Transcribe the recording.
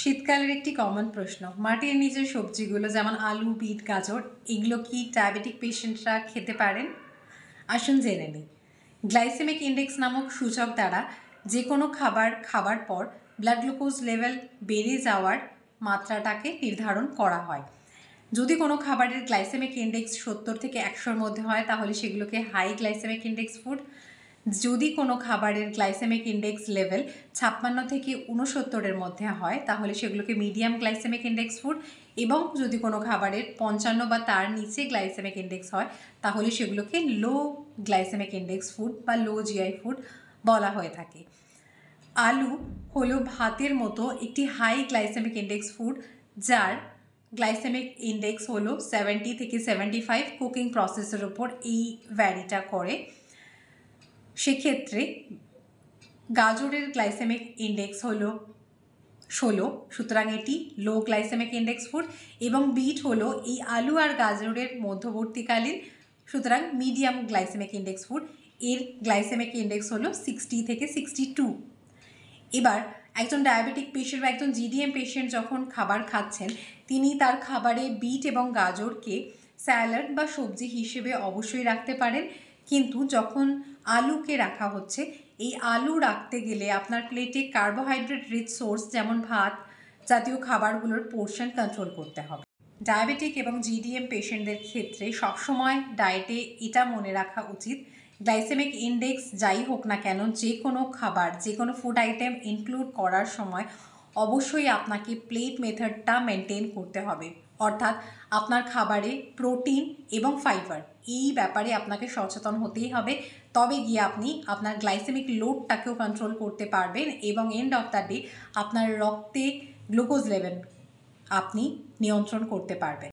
শীতকালের একটি কমন প্রশ্ন, মাটির নিচের সবজিগুলো যেমন আলু, বিট, গাজর এগুলো কি ডায়াবেটিক পেশেন্টরা খেতে পারেন? আসুন জেনে নিই। গ্লাইসেমিক ইন্ডেক্স নামক সূচক দ্বারা যে কোনো খাবার খাবার পর ব্লাড গ্লুকোজ লেভেল বেড়ে যাওয়ার মাত্রাটাকে নির্ধারণ করা হয়। যদি কোনো খাবারের গ্লাইসেমিক ইন্ডেক্স 70 থেকে 100-র মধ্যে হয় তাহলে সেগুলোকে হাই গ্লাইসেমিক ইন্ডেক্স ফুড। যদি কোনো খাবারের গ্লাইসেমিক ইন্ডেক্স লেভেল 56 থেকে 69-এর মধ্যে হয় তাহলে সেগুলোকে মিডিয়াম গ্লাইসেমিক ইন্ডেক্স ফুড, এবং যদি কোনো খাবারের 55 বা তার নিচে গ্লাইসেমিক ইন্ডেক্স হয় তাহলে সেগুলোকে লো গ্লাইসেমিক ইন্ডেক্স ফুড বা লো জিআই ফুড বলা হয়ে থাকে। আলু হলো ভাতের মতো একটি হাই গ্লাইসেমিক ইন্ডেক্স ফুড, যার গ্লাইসেমিক ইন্ডেক্স হলো 70 থেকে 75। কুকিং প্রসেসের ওপর এই ভ্যারিটা করে। সেক্ষেত্রে গাজরের গ্লাইসেমিক ইন্ডেক্স হলো 16, সুতরাং এটি লো গ্লাইসেমিক ইন্ডেক্স ফুড, এবং বিট হলো এই আলু আর গাজরের মধ্যবর্তীকালীন, সুতরাং মিডিয়াম গ্লাইসেমিক ইন্ডেক্স ফুড। এর গ্লাইসেমিক ইন্ডেক্স হলো 60 থেকে 62। এবার একজন ডায়াবেটিক পেশেন্ট বা একজন জিডিএম পেশেন্ট যখন খাবার খাচ্ছেন, তিনি তার খাবারে বিট এবং গাজরকে স্যালাড বা সবজি হিসেবে অবশ্যই রাখতে পারেন, কিন্তু যখন আলুকে রাখা হচ্ছে, এই আলু রাখতে গেলে আপনার প্লেটে কার্বোহাইড্রেট রিচ সোর্স যেমন ভাত জাতীয় খাবারগুলোর পোর্শন কন্ট্রোল করতে হবে। ডায়াবেটিক এবং জিডিএম পেশেন্টদের ক্ষেত্রে সবসময় ডায়েটে এটা মনে রাখা উচিত, গ্লাইসেমিক ইন্ডেক্স যাই হোক না কেন, যে কোনো খাবার, যে কোনো ফুড আইটেম ইনক্লুড করার সময় অবশ্যই আপনাকে প্লেট মেথডটা মেনটেন করতে হবে। অর্থাৎ আপনার খাবারে প্রোটিন এবং ফাইবার এই ব্যাপারে আপনাকে সচেতন হতেই হবে, তবে গিয়ে আপনি আপনার গ্লাইসেমিক লোডটাকেও কন্ট্রোল করতে পারবেন এবং এন্ড অফ দ্য ডে আপনার রক্তে গ্লুকোজ লেভেল আপনি নিয়ন্ত্রণ করতে পারবেন।